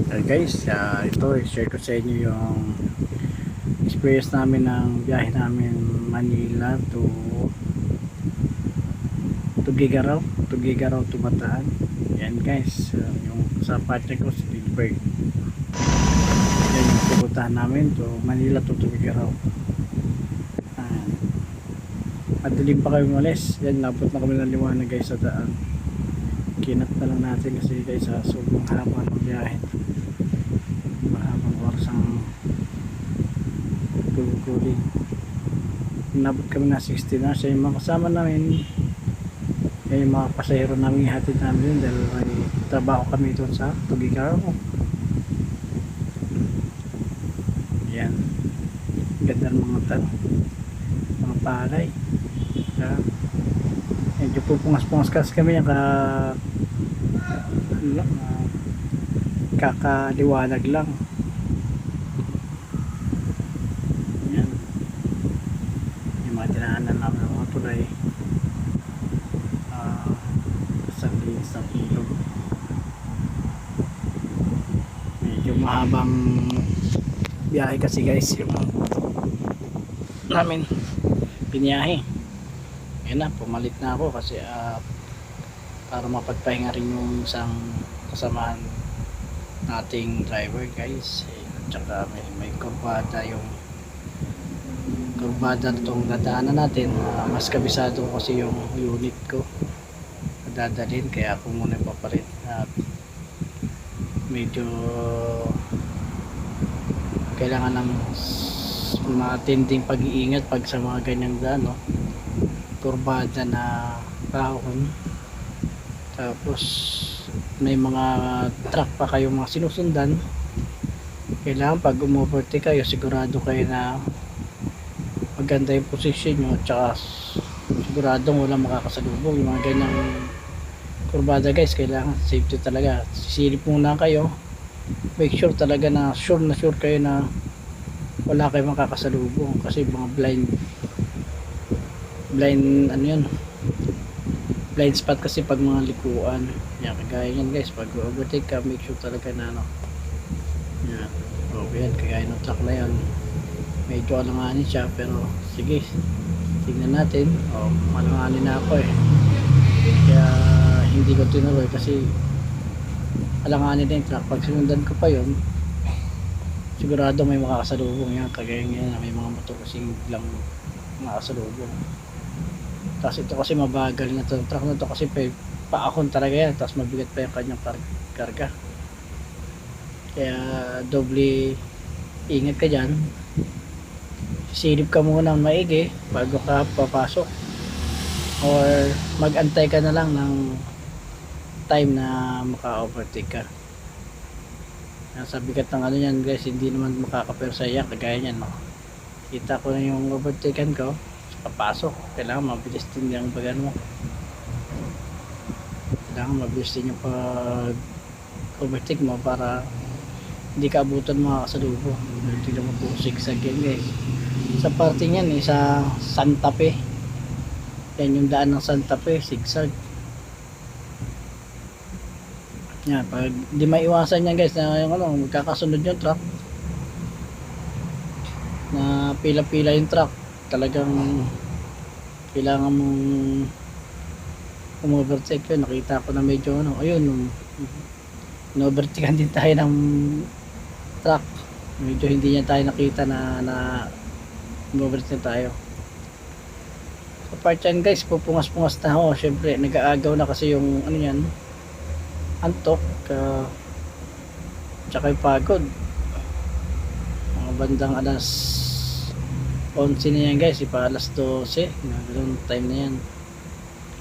Guys, ito i-share ko sa inyo yung experience namin ng biyahe namin Manila to Gigaraw, to Bataan. Yan guys, yung sa partner ko si Dilberg. Yan yung pupuntahan namin to Manila to Gigaraw. uh, Madilim pa kami umalis. Yan, napot na kami ng liwanag guys sa daan. Kinat na lang natin kasi guys sa sobrang haba ng biyahe. Mahabang oras ang tuguli. Nabot kami na 60 na. Siya yung mga kasama namin, yung mga pasahero namin ihatid namin dahil may trabaho kami doon sa Tugigaraw. Yan, ganda ng mga palay. Medyo pupungas-pungas kasi kami yung kakaliwanag lang. Yan, yung mga dinaanan namin ng mga tulay, sa linis ng ilog. Medyo mahabang biyahe kasi guys yung namin biniyahe. Yan na, pumalit na ako kasi para mapagpahinga rin yung isang kasamahan nating driver guys. Tsaka may kurbada itong dadaanan natin. Mas kabisado kasi yung unit ko dadalhin, kaya ako muna papalit at medyo kailangan ng matinding pag-iingat pag sa mga ganyang daan, no? Kurbada na kahon, tapos may mga truck pa kayong mga sinusundan. Kailangan pag umovertake kayo, sigurado kayo na maganda yung position nyo, tsaka sigurado walang makakasalubong. Yung mga ganyang kurbada guys, kailangan safety talaga. Sisilip muna kayo, make sure talaga na sure kayo na wala kayong makakasalubong, kasi mga blind ano yun, blind spot kasi pag mga likuan. Yan, kagaya yan guys, pag overtake ka, make sure talaga na yan, yan, kagaya ng truck na yan, medyo alanganin siya, pero sige, tingnan natin. Malanganin na ako kaya hindi ko tinuloy kasi alanganin na yung truck. Pag sinundan ko pa yun, sigurado may makakasalubong yan, kagaya yan, may mga motor kasing biglang makakasalubong. Tapos ito kasi mabagal na to, truck na to kasi paakon talaga yan, tapos mabigat pa yung kanyang karga, kaya doble ingat ka dyan. Silip ka muna ng maigi bago ka papasok, or mag-antay ka na lang ng time na maka-overtake ka. Sa bigat ng ano yan guys, hindi naman makakapersa yan, kagaya yan, no? Kita ko na yung overtaken ko, papasok, kailangan mabilis din yung bagan mo, kailangan mabilis din yung pag overtake mo para hindi ka abutan mga kasalubong. Tignan mo po, zigzag yan guys sa parte niyan, sa Santa Fe. Yan yung daan ng Santa Fe, zigzag yan. Pag di maiwasan yan guys na yung magkakasunod yung truck, na pila-pila yung truck, talagang kailangan mong umovertake yun. Nakita ko na medyo ayun, in-overtakean din tayo ng truck, medyo hindi niya tayo nakita na umovertake tayo. Sa part yan guys, pupungas-pungas na ako, syempre nag-aagaw na kasi yung ano yan, antok, tsaka yung pagod. Mga bandang alas 11 na yan guys, ipa alas 12 na ganun time na yan,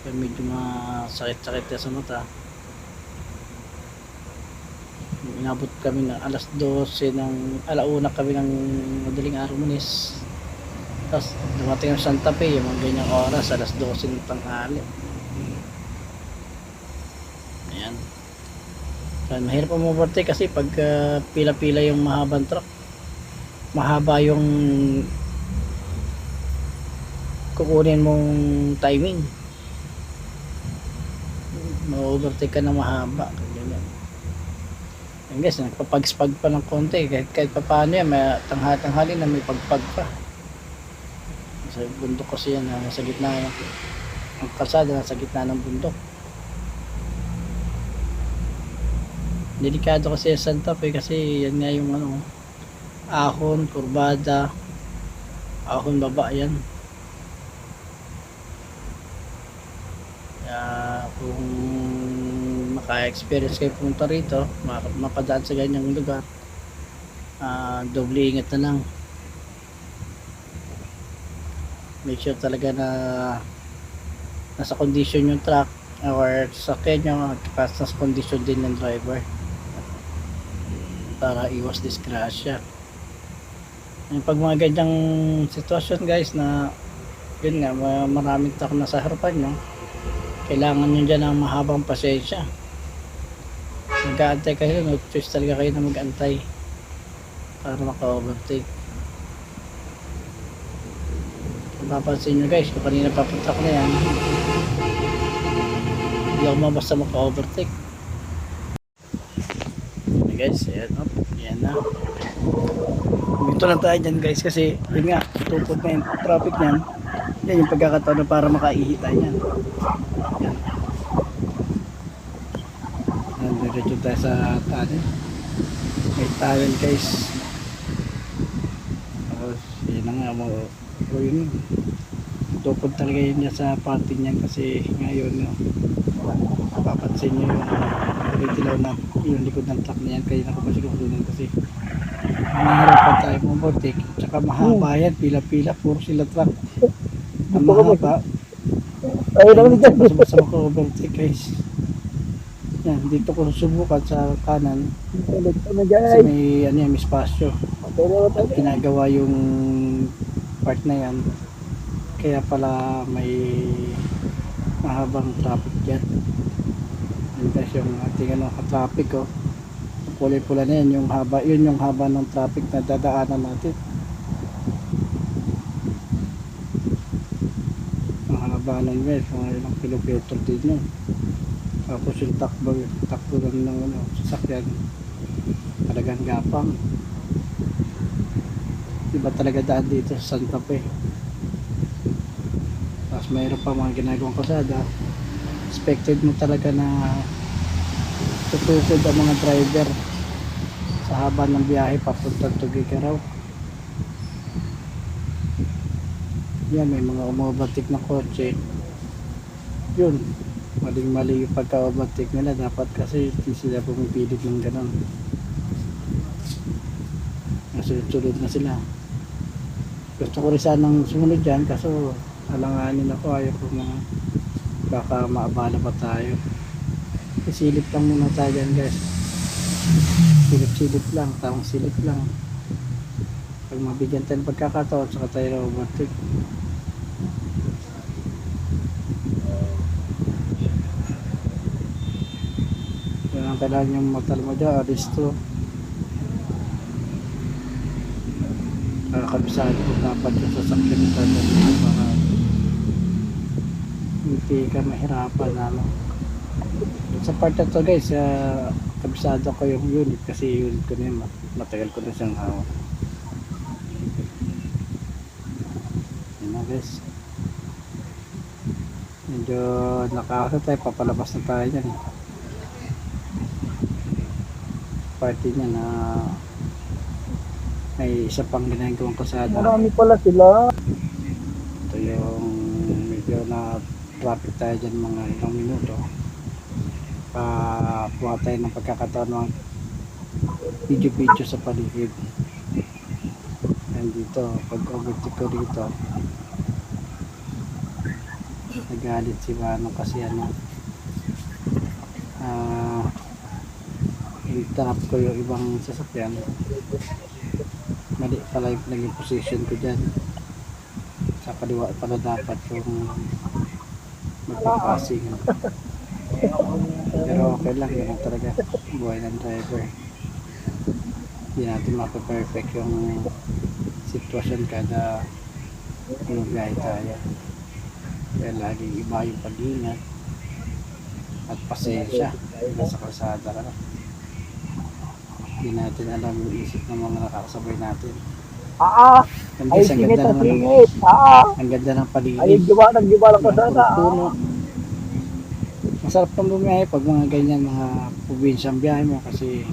kaya medyo masakit-sakit sa mata. Inabot kami ng alas 12 ng alauna kami ng madaling araw munis, tapos dumating ang Santa Fe yung mga ganyang oras, alas 12 ng tanghali. Ayan, so, mahirap ang overtake kasi pag pila-pila yung mahabang truck, mahaba yung kukunin mong timing, ma-overtake ka na mahaba, ganyan. Yan guys, nagpapagspag pa ng konti. Kahit pa paano yan, may tanghali na may pagpag pa. Sa bundok kasi yan, nasa gitna yan. Ang kalsada nasa gitna ng bundok. Delikado kasi sa Santa Fe kasi yan nga yung ano, ahon, kurbada, ahon baba yan. Kung maka-experience kayo pumunta rito, mapadaan sa ganyang lugar, doble ingat na lang. Make sure talaga na nasa condition yung truck or sasakyan nyo, nasa condition din ng driver para iwas disgrasya. Pag mga ganyang sitwasyon guys na yun nga, maraming truck na sa harapan nyo, kailangan nyo dyan ng mahabang pasensya. Mag-aantay kayo, no-choose talaga kayo na mag-antay para maka-overtake. Kung papansin nyo guys, kung kanina papunta ko na yan, hindi ako mabasta maka-overtake. Okay guys, ayan, ayan na. Dito lang tayo dyan guys kasi yun nga, tupod na yung traffic nyan. Yan yung pagkakataon na para makaihi tayo yan. Yan. Diretso tayo sa tunnel. May tunnel guys. Tapos yun na nga mo. Yun, tupod talaga yun sa party niyan kasi ngayon no, papansin nyo yung tilaw na yung likod ng truck na yan. Kaya nakapasilusunan kasi mahirapan tayo mag-overtake. Tsaka mahaba yan, pila-pila, puro sila truck. Ang mahaba. Ayun lang dyan. Basta maka-overtake guys. Yan, dito ko susubukan sa kanan. Kasi may, ano yan, may spasyo. At ginagawa yung part na yan. Kaya pala may mahabang traffic dyan. Yan guys, yung ating ano, traffic oh. Kulay pula na yan, yung haba, yun yung haba ng traffic na dadaanan natin. Ang haba nun guys, mga ilang kilometer din yun. Tapos yung takbo lang ng ano, sasakyan, talagang gapang. Iba talaga daan dito sa Santa Fe. Tapos mayroon pa mga ginagawang kalsada, expected mo talaga na tutukod ang mga driver sa haba ng biyahe papuntang Tugigaraw. Yan, may mga umovertake na kotse. Yun, maling-mali yung pagka-overtake nila. Dapat kasi hindi sila pumipilit ng gano'n. Nasunod-sunod na sila. Gusto ko rin sanang sumunod dyan kaso alanganin ako, ayaw ko mga baka maabala pa tayo. Silip lang muna tayo dyan guys. Silip-silip lang, tamang silip lang. Pag mabigyan tayo ng pagkakataon saka tayo na overtake. Yan ang kailangan yung matalma dyan, aristo. Kabisado ko dapat yung sasakyan nito para hindi ka mahirapan ano. Sa part na to guys, kabisado ko yung unit kasi unit ko na yun, matagal ko na siyang hawak. Yan na guys, medyo nakakasa tayo, papalabas na tayo dyan party niya na may isa pang ginagawang kasada. Marami pala sila. Ito yung medyo na traffic tayo dyan mga ilang minuto. Kuha tayo ng pagkakataon ng video sa paligid. And dito, pag overtake ko dito, nagalit si Manong kasi ano, in-trap ko yung ibang sasakyan. Mali pala yung naging position ko dyan. Sa kaliwa pala dapat yung magpapasing. Pero okay lang, yun talaga buhay ng driver. Hindi natin mapa-perfect yung sitwasyon kada biyahe tayo. Kaya laging iba yung pag-ingat at pasensya nasa kalsada ka na. Hindi natin alam yung isip ng mga nakakasabay natin. Yan Ay guys, ang singit ganda na naman ng, singit. ang ganda ng Ay paligid. gibalang ko Mga sana. puno. Masarap kang bumiyahe pag mga ganyan, mga probinsyang biyahe mo kasi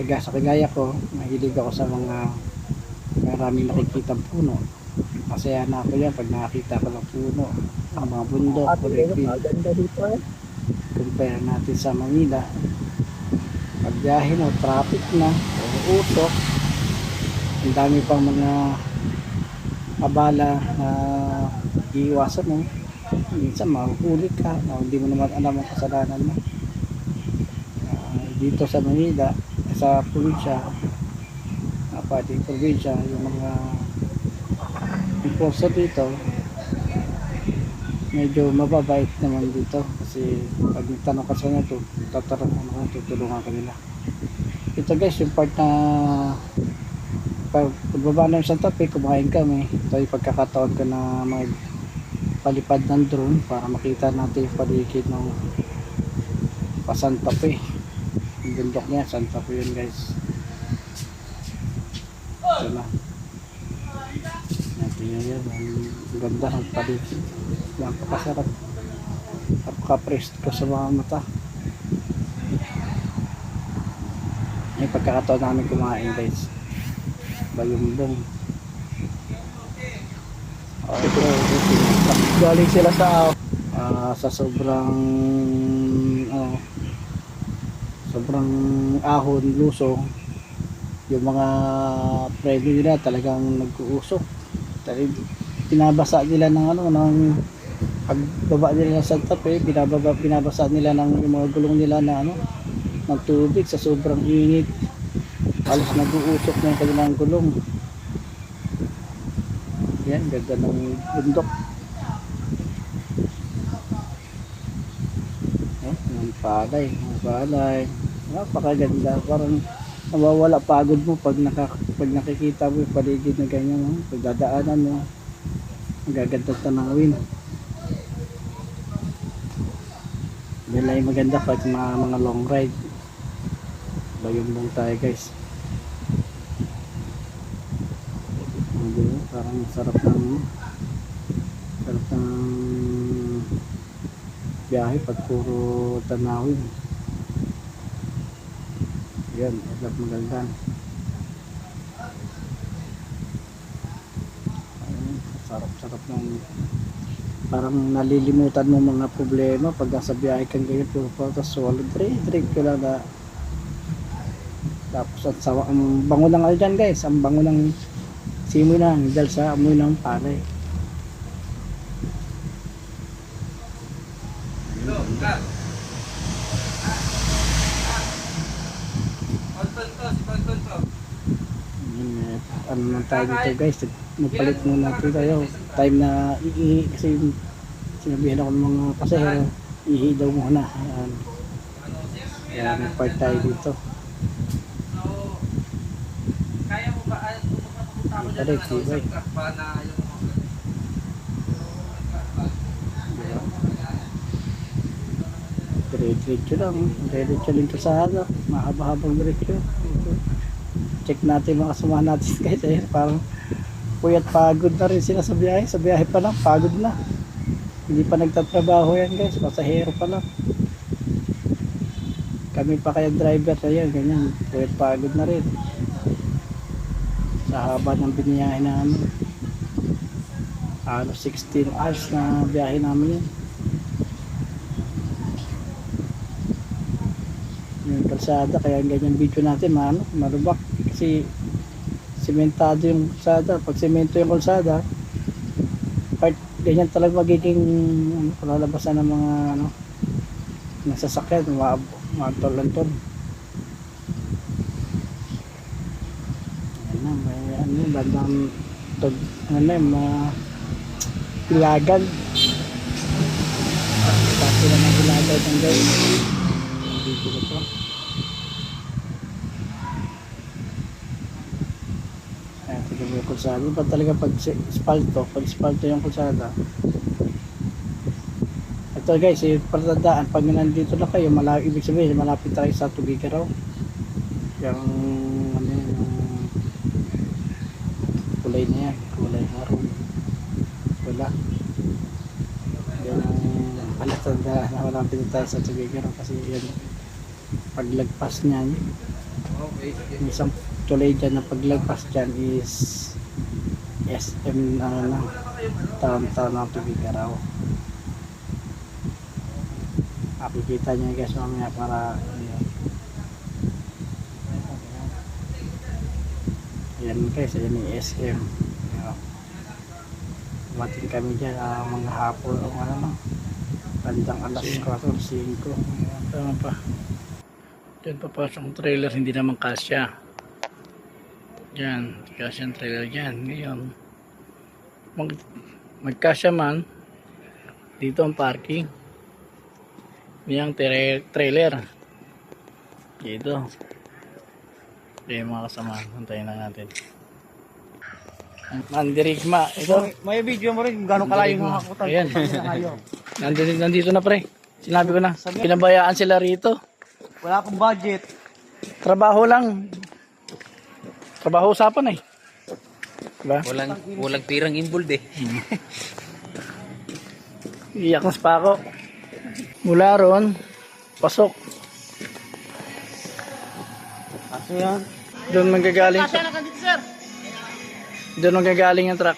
sa kagaya ko, mahilig ako sa mga maraming nakikitang puno. Masaya na ako yan pag nakakita ko ng puno, ang mga bundok, Ate Leno, kulikil. maganda dito eh. Compare natin sa Manila, pag biyahe mo, traffic na, usok, ang dami pang mga abala na iiwasan mo. Minsan mahuhuli ka na hindi mo naman alam ang kasalanan mo. Dito sa Manila, sa probinsya, pati probinsya, yung mga enforcer dito medyo mababait naman dito kasi pag tanong ka sa nyo to, tatarang mo naman, tutulungan ka nila. Ito guys, yung part na pagbaba na yung Santa Fe, kumain kami. Ito yung pagkakataon ko na palipad ng drone para makita natin yung paligid ng Santa Fe. Yung bundok niya, Santa Fe yun guys. Ito na. Natin yan, ang ganda ng paligid. Napakasarap. Napaka-presko sa mga mata. Yung pagkakataon namin kumain guys. Bayumbong. Galing sila Sa sobrang sobrang ahon, lusong, yung mga preno nila talagang nag-uusok. Pinabasa nila ng pagbaba nila ng Santa Fe, binabasa nila ng yung mga gulong nila na ng tubig sa sobrang init. Halos nag-uusok na yung kanilang gulong. Yan, ganda ng bundok. Palay, napakaganda, parang nawawala pagod mo pag nakikita mo yung paligid na ganyan, pagdadaanan mo, magagandang tanawin. Yan lang yung maganda pag mga long ride. Bayumbong tayo guys. Parang sarap ng biyahe pag puro tanawin. Yan, maganda. Sarap ng parang nalilimutan mo mga problema pag nasa biyahe kang ganyan, tapos wala direct ko lang na tapos ang bango ng dyan guys, ang bango ng simoy na dahil sa amoy ng palay. Ano lang tayo dito guys, magpalit muna natin tayo time na iihi kasi sinabihan ako ng mga pasahero ihi daw muna. Ayan, kaya nagpart tayo dito. Diretso lang, diretso lang kasada, mahaba-habang diretso. Check natin mga kasamahan natin guys, parang puyat pagod na rin sila sa biyahe pa lang, pagod na, hindi pa nagtatrabaho yan guys, pasahero pa lang. Kami pa kaya driver na yan, ganyan, puyat pagod na rin sa haba ng biniyahe namin. 16 hours na biyahe namin yun. Yung kalsada, kaya ganyan video natin marubak kasi sementado yung kalsada. Pag semento yung kalsada, part ganyan talaga magiging palalabasan ng mga nasasakyan, matol-antol. May bandang ilagan, pati na ng ilagan ng guys dito na to. Ayan, tignan mo yung kalsada pa talaga pag espalto yung kalsada. Ito guys, patandaan pag nandito na kayo, ibig sabihin malapit tayo sa Tugigaraw. yung ano yun, yung kulay na yan, kulay maroon, wala. Yan ang palatanda na walang pinitay sa Tubigaro kasi yan paglagpas niyan, yung isang tulay dyan na paglagpas dyan is SM na taon-taon ng Tubigaro. Makikita nyo guys mamaya para yan guys, yan yung SM. Dumating kami dyan mga hapon o ano, bandang alas 4 5. Tama pa. Diyan papasok ang trailer, hindi naman kasya. Diyan, kasya ang trailer dyan. Ngayon, magkasya man, dito ang parking. Yan ang trailer. Dito. Okay mga kasama, antayin na natin. Mandirigma. Ito. May video mo rin gano'ng kalayo yung hakutan. Ayan. Nandito na pre. Sinabi ko na. Pinabayaan sila rito. Wala akong budget. Trabaho lang. Trabaho usapan eh. Diba? Walang pirang involved eh. Iyak na pa ako. Mula ron, pasok. Kasi yan. Doon manggagaling. Doon manggagaling yung truck.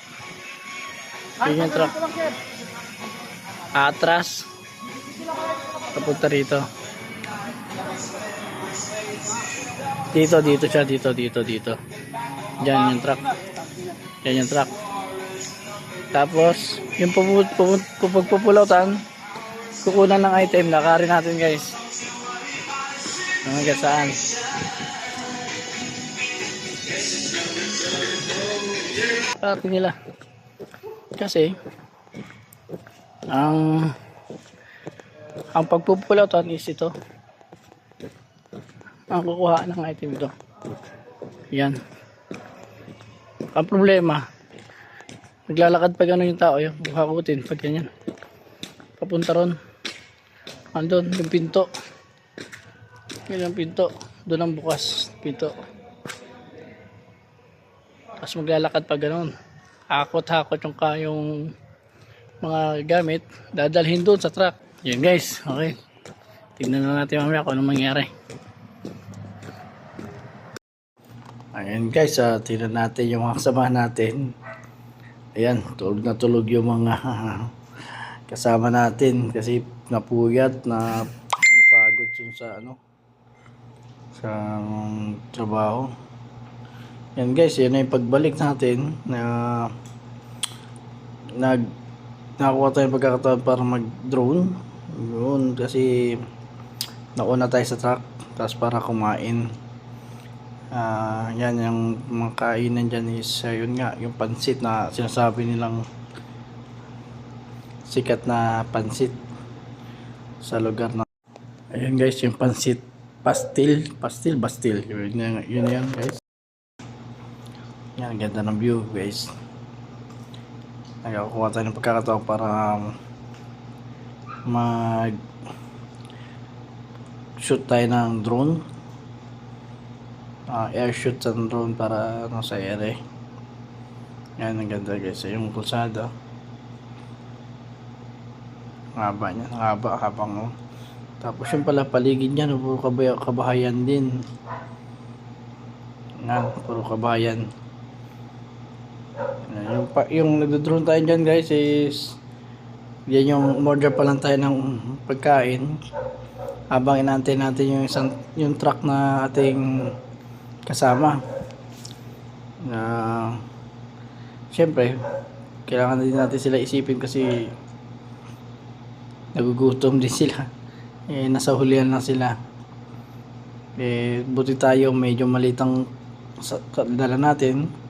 Yun yung truck. Atras. Papunta rito. Dito siya. Dito. Diyan yung truck. Yan yung truck. Tapos, yung pupulautan, kukunan ng item. Lakarin natin guys. Hanggang saan. Parking nila. Kasi, ang pagpupulautan is ito. Ang kukuha ng item ito. Yan. Ang problema, naglalakad pa gano'n yung tao, yung hakutin pag ganyan. Papunta ron. Andun, yung pinto. Yun yung pinto. Doon ang bukas. Pinto. Tapos maglalakad pa gano'n. Hakot-hakot yung mga gamit. Dadalhin doon sa truck. Yun guys. Okay. Tignan na natin mamaya kung anong mangyari. Ayan guys. Tignan natin yung mga kasama natin. Ayan. Tulog na tulog yung mga kasama natin. Kasi napuyat na napagod sa sa trabaho. Yan guys, yan yung pagbalik natin na nakakuha tayong pagkakataon para mag-drone. Yun, kasi nauna tayo sa truck tapos para kumain. Yan yung mga kainan dyan is yun nga, yung pansit na sinasabi nilang sikat na pansit sa lugar na. Ayun guys, yung pansit pastil yun yan guys. Yan, ganda ng view guys. Nagkakuha tayo ng pagkakataon para mag shoot tayo ng drone, air shoot ng drone para sa ere. Yan, ang ganda guys. Yung kalsada, haba niya, habang tapos yung pala paligid niya, puro kabahayan din. Yan, puro kabahayan. Yung nagdodrone tayo dyan guys is yan, yung umorder pa lang tayo ng pagkain habang inaantay natin yung truck na ating kasama. Syempre kailangan din natin sila isipin kasi nagugutom din sila. Nasa hulihan lang sila. Buti tayo medyo malitang dala natin,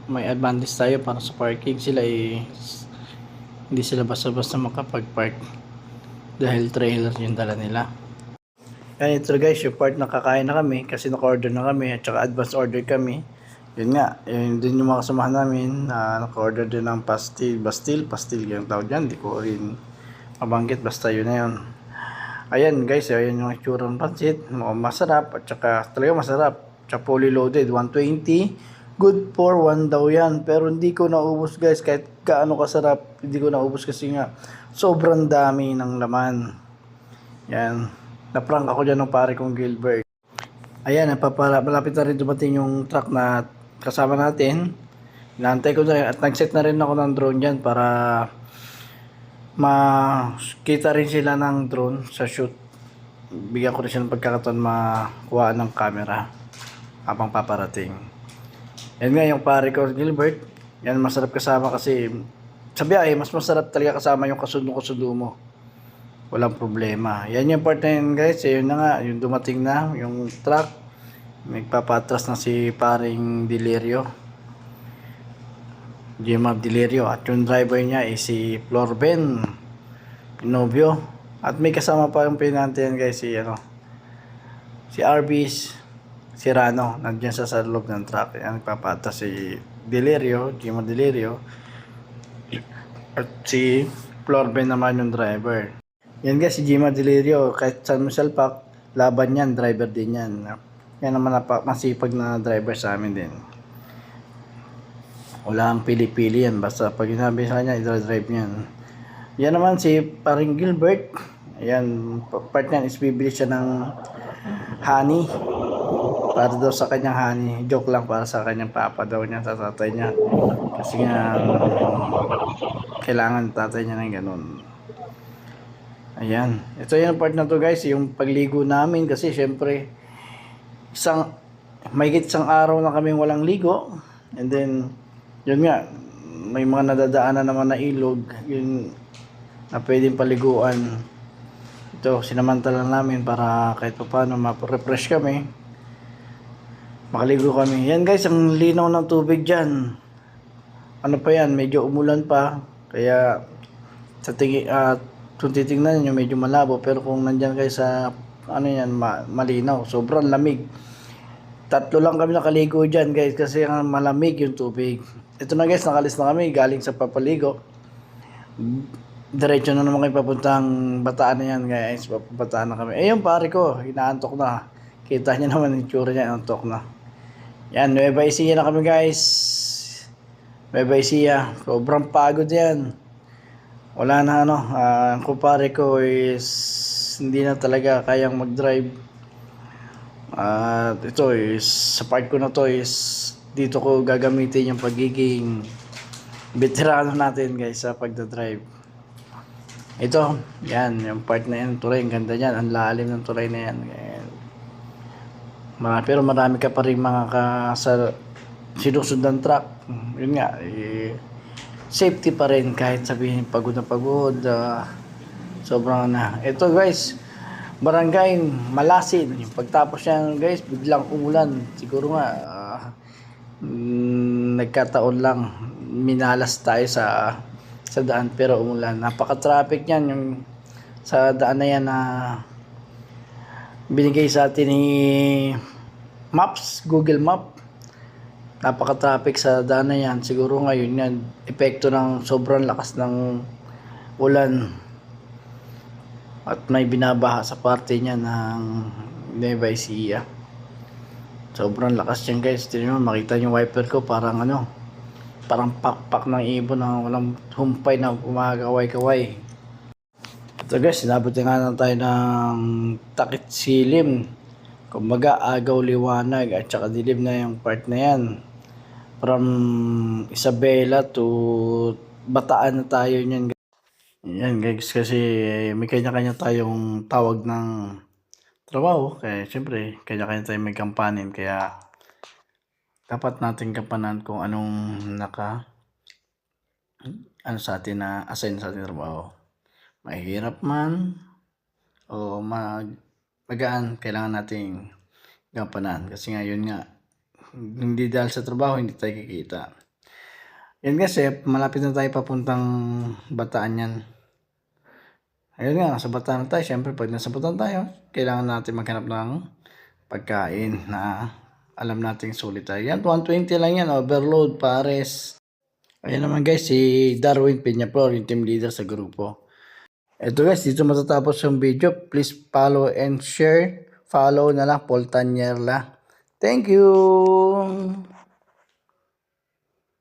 may advantage tayo para sa parking. Sila hindi sila basta-basta makapag-park dahil trailer yung dala nila. Yan, ito guys yung part na kakain na kami kasi naka-order na kami at saka advance order kami. Yun nga, yun din yung mga kasamahan namin na naka-order din ng pastil yung tawag dyan, di ko rin mabanggit, basta yun na yun. Ayan guys, ayan yung itsura ng pancit. Masarap at saka talaga masarap. Tsaka fully loaded, 120. Good for 1 daw yan. Pero hindi ko naubos guys, kahit gaano kasarap. Hindi ko naubos kasi nga sobrang dami ng laman. Yan. Naprank ako dyan ng pare kong Gilbert. Ayan, malapit na rin dumating yung truck na kasama natin. Inaantay ko na rin at nag-set na rin ako ng drone dyan para makita rin sila ng drone sa shoot. Bigyan ko rin sila ng pagkakataon makuha ng camera habang paparating. Yan nga yung pare ko Gilbert. Yan masarap kasama kasi sa biyahe mas masarap talaga kasama yung kasundo mo. Walang problema. Yan yung part na yun guys. Yun na nga, yung dumating na yung truck. Nagpapatras na si paring Delirio. Jimab Delirio. At yung driver niya ay si Florben Pinobio. At may kasama pa yung pinante yan guys. Si Arbis Sirano. Nandiyan sa loob ng truck. Yan nagpapatras si Delirio. Jimab Delirio. At si Florben naman yung driver. Yan guys, si Jima Delirio, kahit saan mo salpak, laban yan, driver din yan. Yan naman masipag na driver sa amin din. Wala ang pili-pili yan, basta pag sinabi sa kanya, i-drive niyan. Yan naman si paring Gilbert. Ayan, part niyan is bibili siya ng honey. Para daw sa kanyang honey. Joke lang, para sa kanyang papa daw niya, sa tatay niya. Kasi nga, kailangan tatay niya ng ganun. Ayan. Ito yung part na to guys, yung pagligo namin kasi syempre mahigit isang araw na kaming walang ligo. And then yun nga, may mga nadadaanan naman na ilog, yun na pwedeng paliguan. Ito, sinamantala namin para kahit pa paano ma-refresh kami. Makaligo kami. Yan guys, ang linaw ng tubig dyan. Ano pa yan, medyo umulan pa. Kaya sa tingin kung titingnan nyo medyo malabo, pero kung nandyan kayo sa malinaw, sobrang lamig. 3 lang kami nakaligo dyan guys kasi malamig yung tubig. Ito na guys, nakalis na kami galing sa papaligo. Diretso na naman kayo papuntang Bataan na yan guys. Bataan na kami. Yung pare ko, inaantok na. Kita nyo naman yung tsura niya, antok na. Yan, Nueva Ecija na kami guys. Nueva Ecija, sobrang pagod yan. Wala na ang kumpare ko is hindi na talaga kayang mag-drive. At ito is sa part ko na to is dito ko gagamitin yung pagiging veterano natin guys sa pagdadrive. Ito, yan, yung part na yan, tulay, ang ganda niyan, ang lalim ng tulay na yan. Pero marami ka pa rin sa sinusundan truck. Yun nga, safety pa rin kahit sabihin pagod na pagod, sobrang na. Ito guys, barangay Malasin. Yung pagtapos yan guys, biglang umulan. Siguro nga nagkataon lang, minalas tayo sa daan pero umulan. Napaka-traffic yan yung sa daan na yan na binigay sa atin ni Google Map. Napaka-traffic sa daan na yan. Siguro ngayon yan, epekto ng sobrang lakas ng ulan. At may binabaha sa parte niya ng Nueva Ecija. Sobrang lakas yan guys. Tignan mo, makita yung wiper ko parang parang pakpak ng ibon na walang humpay na umagaway-kaway. Ito guys, sinabot nga na tayo ng takit silim. Kumbaga, agaw liwanag at saka dilim na yung part na yan. From Isabela to Bataan na tayo niyan. Yan guys, kasi may kanya-kanya tayong tawag ng trabaho. Kaya syempre, kanya-kanya tayong may kampanin. Kaya dapat natin kampanan kung anong sa atin na assign sa ating trabaho. Mahirap man o magaan, kailangan nating kampanan. Kasi nga yun nga, hindi dahil sa trabaho hindi tayo kikita. Yan kasi malapit na tayo papuntang Bataan yan. Ayun nga, nasa Bataan tayo. Siyempre pag nasa Bataan tayo, kailangan natin maghanap ng pagkain na alam nating sulit tayo. Yan, 120 lang yan, overload, pares. Ayan naman guys, si Darwin Peñaflor, yung team leader sa grupo. Ito guys, dito matatapos yung video. Please follow and share. Follow na lang, Paul Tanyerla. Thank you!